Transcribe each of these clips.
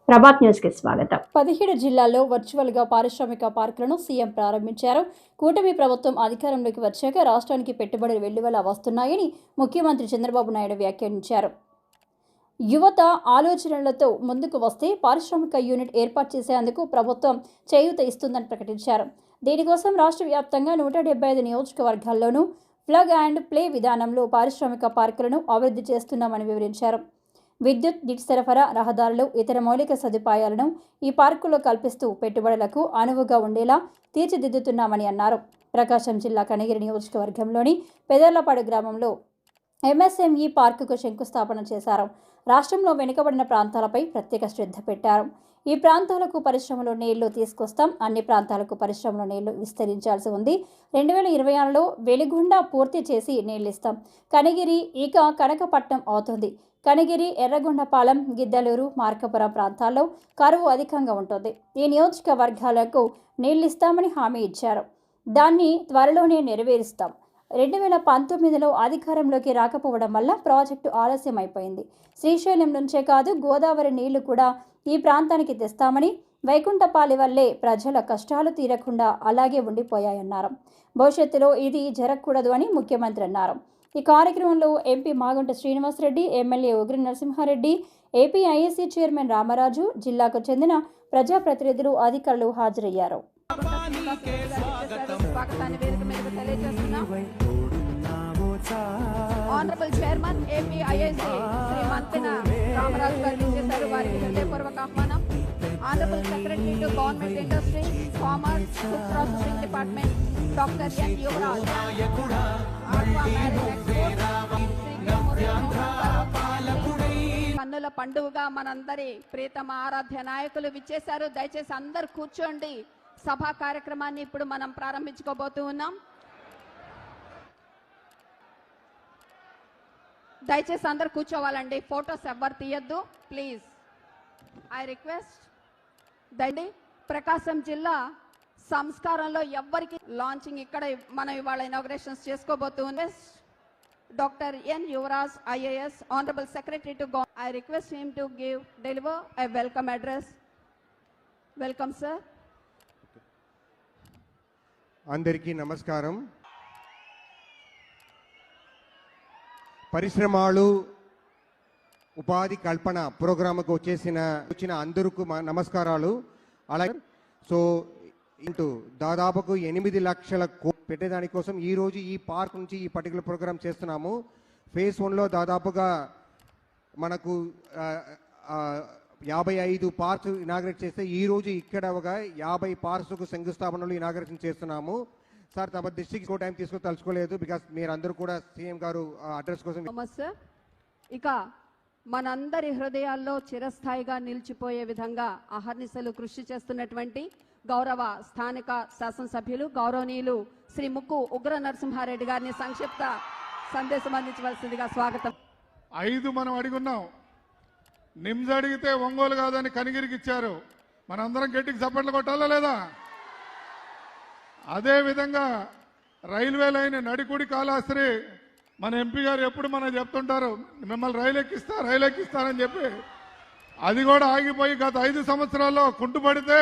Prabhat news కి స్వాగతం. 17 జిల్లాల్లో వర్చువల్ గా పారిశ్రామిక పార్కులను సీఎం ప్రారంభించారు. కూటమి ప్రభుత్వం అధికారంలోకి వచ్చాక రాష్ట్రానికి పెట్టుబడులు వెల్లువలా వస్తున్నాయని ముఖ్యమంత్రి చంద్రబాబు నాయుడు వ్యాఖ్యానించారు. యువత ఆలోచనలతో ముందుకు వస్తే పారిశ్రామిక యూనిట్ ఏర్పాటు చేసేందుకు ప్రభుత్వం చేయూత ఇస్తుందని ప్రకటించారు. దీనికోసం రాష్ట్ర వ్యాప్తంగా 175 నియోజకవర్గాల్లోనూ ప్లగ్ అండ్ ప్లే విధానంలో పారిశ్రామిక పార్కులను అభివృద్ధి చేస్తున్నామని వివరించారు. విద్యుత్, నీటి సరఫరా, రహదారులు, ఇతర మౌలిక సదుపాయాలను ఈ పార్కులో కల్పిస్తూ పెట్టుబడులకు అనువుగా ఉండేలా తీర్చిదిద్దుతున్నామని అన్నారు. ప్రకాశం జిల్లా కనిగిరి నియోజకవర్గంలోని పెదర్లపాడు గ్రామంలో ఎంఎస్ఎంఈ పార్కుకు శంకుస్థాపన చేశారు. రాష్ట్రంలో వెనుకబడిన ప్రాంతాలపై ప్రత్యేక శ్రద్ధ పెట్టారు. ఈ ప్రాంతాలకు పరిశ్రమలో నీళ్లు తీసుకొస్తాం, అన్ని ప్రాంతాలకు పరిశ్రమలో నీళ్లు విస్తరించాల్సి ఉంది. 2026లో వెలిగొండ పూర్తి చేసి నీళ్లిస్తాం. కనిగిరి ఇక కనకపట్నం అవుతుంది. కనిగిరి, ఎర్రగొండపాలెం, గిద్దలూరు, మార్కాపురం ప్రాంతాల్లో కరువు అధికంగా ఉంటుంది. ఈ నియోజకవర్గాలకు నీళ్లిస్తామని హామీ ఇచ్చారు. దాన్ని త్వరలోనే నెరవేరుస్తాం. 2019లో అధికారంలోకి రాకపోవడం వల్ల ప్రాజెక్టు ఆలస్యం అయిపోయింది. శ్రీశైలం నుంచే కాదు, గోదావరి నీళ్లు కూడా ఈ ప్రాంతానికి తెస్తామని, వైకుంఠపాలి వల్లే ప్రజల కష్టాలు తీరకుండా అలాగే ఉండిపోయాయన్నారు. భవిష్యత్తులో ఇది జరగకూడదు అని ముఖ్యమంత్రి అన్నారు. ఈ కార్యక్రమంలో ఎంపీ మాగుంట శ్రీనివాసరెడ్డి, ఎమ్మెల్యే ఉగ్ర నరసింహారెడ్డి, ఏపీఐఏసీ చైర్మన్ రామరాజు, జిల్లాకు చెందిన ప్రజాప్రతినిధులు, అధికారులు హాజరయ్యారు. Honourable chairman APIIC Shri Mantena Ramaraju గారు చేశారు. వారికి హృదయపూర్వక ఆహ్వానం. Honourable secretary to government industry, commerce, food processing department doctor N Yuvaraj, కన్నుల పండుగగా మనందరి ప్రియతమ ఆరాధ్య నాయకులు విచ్చేశారు. దయచేసి అందరు కూర్చోండి. సభా కార్యక్రమాన్ని ఇప్పుడు మనం ప్రారంభించుకోబోతూ ఉన్నాం. దయచేసి అందరు కూర్చోవాలండి. ఫోటోస్ ఎవ్వరు తీయద్దు ప్లీజ్. I request. దండి ప్రకాశం జిల్లా సంస్కారంలో ఎవ్వరికి లాంచింగ్ ఇక్కడ మనం ఇవాళ ఇనాగ్రేషన్స్ చేసుకోబోతుంది. Doctor N Yuvaraj IAS, honourable secretary to I request him to deliver a welcome address. Welcome sir. అందరికీ నమస్కారం. పరిశ్రమలు ఉపాధి కల్పన ప్రోగ్రామ్కు వచ్చిన అందరికీ నమస్కారాలు. అలాగే దాదాపుకు 8 లక్షల పెట్టేదానికోసం ఈరోజు ఈ పార్క్ నుంచి ఈ పర్టికులర్ ప్రోగ్రామ్ చేస్తున్నాము. ఫేజ్ 1లో దాదాపుగా మనకు 55 పార్క్స్ ఇనాగ్రేట్ చేస్తే ఈరోజు ఇక్కడ ఒక 50 పార్క్స్కు శంకుస్థాపనలు ఇనాగ్రేషన్ చేస్తున్నాము. సార్ తమ డిస్ట్రిక్ట్ టైం తీసుకొని తలుచుకోలేదు, బికాస్ మీరందరూ కూడా సీఎం గారు అడ్రస్ కోసం. ఇక మనందరి హృదయాల్లో చిరస్థాయిగా నిలిచిపోయే విధంగా అహర్నిశలు కృషి చేస్తున్నటువంటి గౌరవ స్థానిక శాసనసభ్యులు గౌరవనీయులు శ్రీ ముక్కు ఉగ్ర నరసింహారెడ్డి గారిని సంక్షిప్త సందేశం అందించవలసిందిగా స్వాగతం. 5 మనం అడిగున్నాం. నిమ్స్ అడిగితే ఒంగోలు కాదని కనిగిరికి ఇచ్చారు. మనందరం గట్టికి చప్పట్లు కొట్టాలా లేదా? అదేవిధంగా రైల్వే లైన్ నడికుడి కాళహస్తి మన ఎంపీ గారు ఎప్పుడు మనం చెప్తుంటారు, మిమ్మల్ని రైలు ఎక్కిస్తారని చెప్పి అది కూడా ఆగిపోయి గత 5 సంవత్సరాల్లో కుంటుపడితే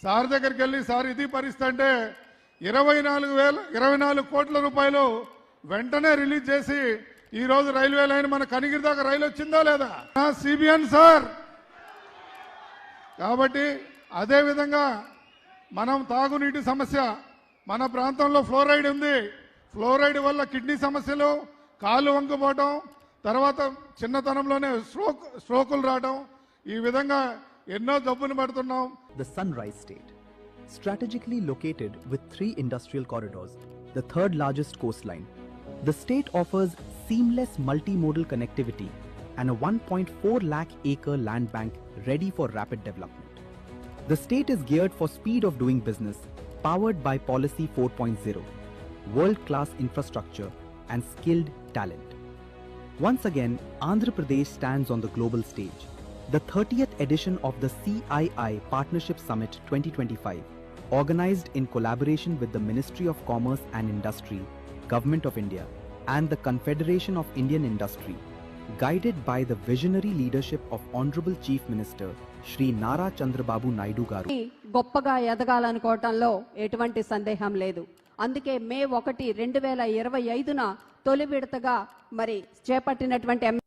సార్ దగ్గరికి వెళ్ళి, సార్ ఇది పరిస్థితి అంటే 24 కోట్ల రూపాయలు వెంటనే రిలీజ్ చేసి ఈరోజు రైల్వే లైన్ మన కనిగిరి దాకా రైలు వచ్చిందా లేదా? CBN sir. కాబట్టి అదేవిధంగా మనం తాగునీటి సమస్య, మన ప్రాంతంలో ఫ్లోరైడ్ ఉంది. ఫ్లోరైడ్ వల్ల కిడ్నీ సమస్యలు, కాళ్ళు వంకపోవటం, తర్వాత చిన్నతనంలోనే స్ట్రోకులు రావడం, ఈ విధంగా ఎన్నో జబ్బులు పడుతున్నాం. The Sunrise State, strategically located with 3 industrial corridors, the 3rd largest coastline, the state offers seamless multimodal connectivity and a 1.4 lakh acre land bank ready for rapid development. The state is geared for speed of doing business, powered by Policy 4.0, world-class infrastructure and skilled talent. Once again, Andhra Pradesh stands on the global stage. The 30th edition of the CII Partnership Summit 2025, organized in collaboration with the Ministry of Commerce and Industry, Government of India, and the Confederation of Indian Industry, guided by the visionary leadership of Honorable Chief Minister Shri Nara Chandrababu Naidu Garu. గొప్పగా ఎదగాలనుకోవటంలో ఎటువంటి సందేహం లేదు. అందుకే మే 1, 2025న తొలి విడతగా మరి చేపట్టినటువంటి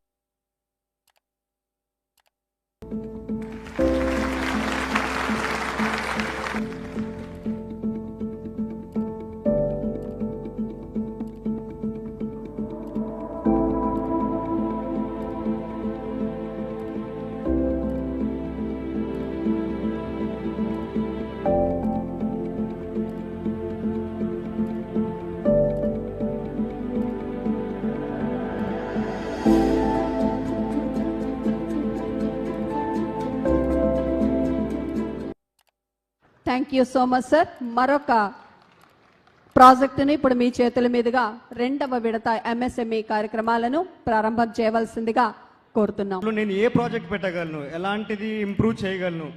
thank you so much sir. మరొక ప్రాజెక్టుని ఇప్పుడు మీ చేతుల మీదుగా 2వ విడత MSME కార్యక్రమాలను ప్రారంభం చేయవలసిందిగా కోరుతున్నాం. నేను ఏ ప్రాజెక్ట్ పెట్టగలను, ఎలాంటిది ఇంప్రూవ్ చేయగలను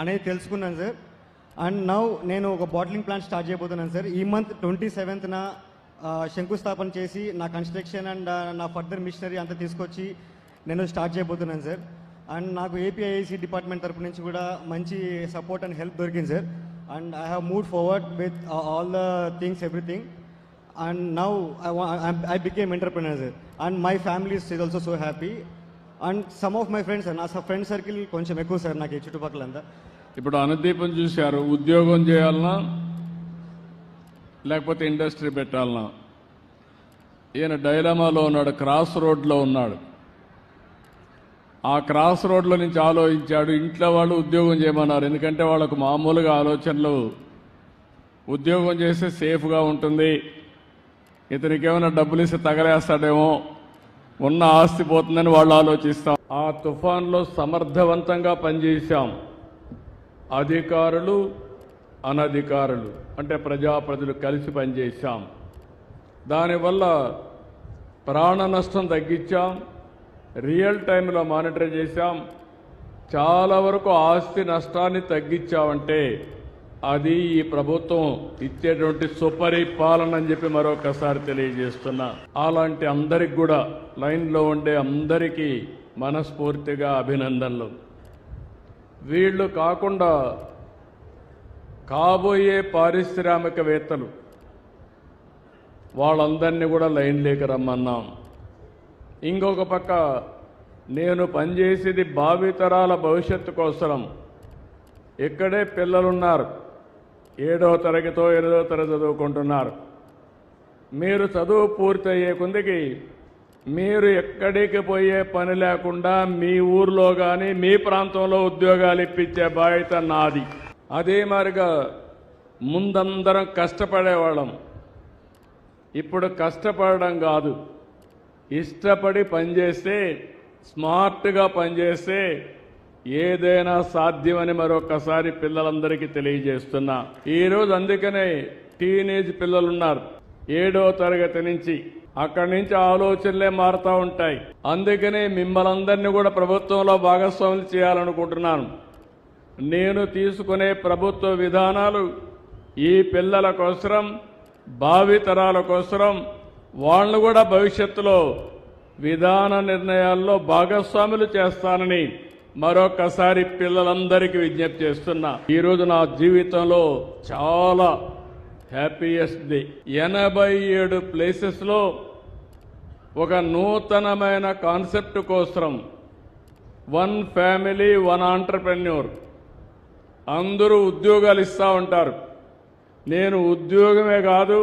అనేది తెలుసుకున్నాను సార్. అండ్ నౌ నేను ఒక బాటిలింగ్ ప్లాంట్ స్టార్ట్ చేయబోతున్నాను సార్. ఈ మంత్ 27న శంకుస్థాపన చేసి నా కన్స్ట్రక్షన్ అండ్ నా ఫర్దర్ మిషనరీ అంతా తీసుకొచ్చి నేను స్టార్ట్ చేయబోతున్నాను సార్. అండ్ నాకు APIIC డిపార్ట్మెంట్ తరపు నుంచి కూడా మంచి సపోర్ట్ అండ్ హెల్ప్ దొరికింది sir. And I have move forward with all the things everything. And now I became entrepreneur sir. And my family is also so happy. And some of my friends sir, నా friend circle కొంచెం ఎక్కువ sir నాకు ఈ చుట్టుపక్కలంతా. ఇప్పుడు అనుదీపం చూశారు, ఉద్యోగం చేయాలన్నా లేకపోతే ఇండస్ట్రీ పెట్టాలన్నా ఈయన డైలమాలో ఉన్నాడు, క్రాస్ రోడ్లో ఉన్నాడు. ఆ క్రాస్ రోడ్లో నుంచి ఆలోచించాడు. ఇంట్లో వాళ్ళు ఉద్యోగం చేయమన్నారు, ఎందుకంటే వాళ్ళకు మామూలుగా ఆలోచనలు ఉద్యోగం చేస్తే సేఫ్గా ఉంటుంది, ఇతనికి ఏమైనా డబ్బులు ఇస్తే తగలేస్తాడేమో, ఉన్న ఆస్తి పోతుందని వాళ్ళు ఆలోచిస్తాం. ఆ తుఫాన్లో సమర్థవంతంగా పనిచేశాం. అధికారులు అనధికారులు అంటే ప్రజాప్రతినిధులు కలిసి పనిచేశాం. దానివల్ల ప్రాణ నష్టం తగ్గించాం, రియల్ టైంలో మానిటర్ చేశాం, చాలా వరకు ఆస్తి నష్టాన్ని తగ్గించామంటే అది ఈ ప్రభుత్వం ఇచ్చేటువంటి సుపరిపాలన అని చెప్పి మరొకసారి తెలియజేస్తున్నా. అలాంటి అందరికి కూడా లైన్లో ఉండే అందరికీ మనస్ఫూర్తిగా అభినందనలు. వీళ్ళు కాకుండా కాబోయే పారిశ్రామికవేత్తలు వాళ్ళందరినీ కూడా లైన్లోకి రమ్మన్నాం. ఇంకొక పక్క నేను పనిచేసేది భావితరాల భవిష్యత్తు కోసం. ఇక్కడే పిల్లలున్నారు, 7వ తరగతో 8వ తరగతి చదువుకుంటున్నారు. మీరు చదువు పూర్తయ్యే కొందికి మీరు ఎక్కడికి పోయే పని లేకుండా మీ ఊర్లో కానీ మీ ప్రాంతంలో ఉద్యోగాలు ఇప్పించే బాధ్యత నాది. అదే మాదిరిగా ముందందరం కష్టపడేవాళ్ళం, ఇప్పుడు కష్టపడడం కాదు, ఇష్టపడి పనిచేస్తే, స్మార్ట్గా పనిచేస్తే ఏదైనా సాధ్యమని మరొకసారి పిల్లలందరికీ తెలియజేస్తున్నా. ఈరోజు అందుకనే టీనేజ్ పిల్లలున్నారు, 7వ తరగతి నుంచి, అక్కడి నుంచి ఆలోచనలే మారుతూ ఉంటాయి. అందుకనే మిమ్మల్ని అందరినీ కూడా ప్రభుత్వంలో భాగస్వాములు చేయాలనుకుంటున్నాను. నేను తీసుకునే ప్రభుత్వ విధానాలు ఈ పిల్లల కోసరం, భావితరాల కోసరం, వాళ్ళు కూడా భవిష్యత్తులో విధాన నిర్ణయాల్లో భాగస్వాములు చేస్తానని మరొకసారి పిల్లలందరికీ విజ్ఞప్తి చేస్తున్నా. ఈరోజు నా జీవితంలో చాలా హ్యాపీయెస్ట్ డే. 87 ప్లేసెస్లో ఒక నూతనమైన కాన్సెప్ట్ కోసం 1 ఫ్యామిలీ 1 ఆంటర్ప్రెన్యూర్, అందరూ ఉద్యోగాలు ఇస్తూ ఉంటారు. నేను ఉద్యోగమే కాదు,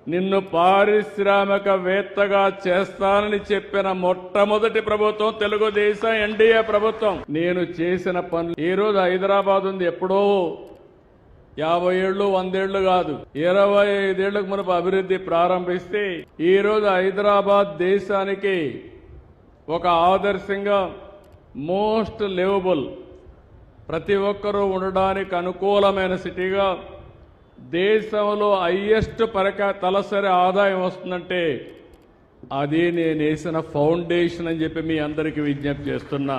నిన్ను పారిశ్రామికవేత్తగా చేస్తానని చెప్పిన మొట్టమొదటి ప్రభుత్వం తెలుగుదేశం ఎన్డీఏ ప్రభుత్వం. నేను చేసిన పనులు ఈరోజు హైదరాబాద్ ఉంది, ఎప్పుడో 50 ఏళ్ళు 100 ఏళ్ళు కాదు, 25 ఏళ్లకు మునుపు అభివృద్ధి ప్రారంభిస్తే ఈరోజు హైదరాబాద్ దేశానికి ఒక ఆదర్శంగా, మోస్ట్ లివబుల్, ప్రతి ఒక్కరూ ఉండడానికి అనుకూలమైన సిటీగా, దేశంలో హైయెస్ట్ తలసరి ఆదాయం వస్తుందంటే అది నేను వేసిన ఫౌండేషన్ అని చెప్పి మీ అందరికీ విజ్ఞప్తి చేస్తున్నా.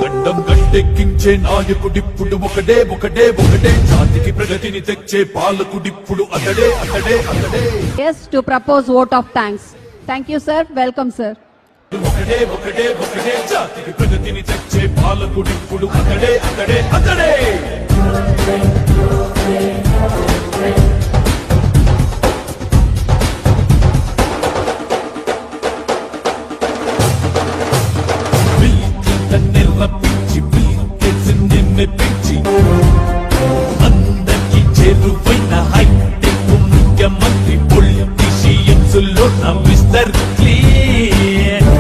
గండం గట్టెక్కించే నాయకుడిప్పుడు ఒకడే ఒకడే ఒకడే, జాతికి ప్రగతిని తెచ్చే పాలకుడిప్పుడు అతడే అతడే అతడే. Yes, to propose vote of thanks. Thank you, sir. Welcome, sir. ఒకడే ఒకడే ఒకడే జాతికి ప్రగతిని తెచ్చే పాలకుడిప్పుడు అతడే అతడే అతడే. పిచ్చి పిచ్చి మెప్పించి అందరికి చేరువైన హైటెక్ ముఖ్యమంత్రి పొలిటీషియన్స్ లో మిస్టర్ క్లీన్.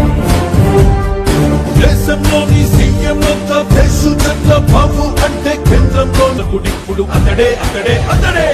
దేశంలోని సీఎంలంతా దేశుదంతా బాబు అంటే కేంద్రంలో ఇప్పుడు అతడే అతడే అతడే.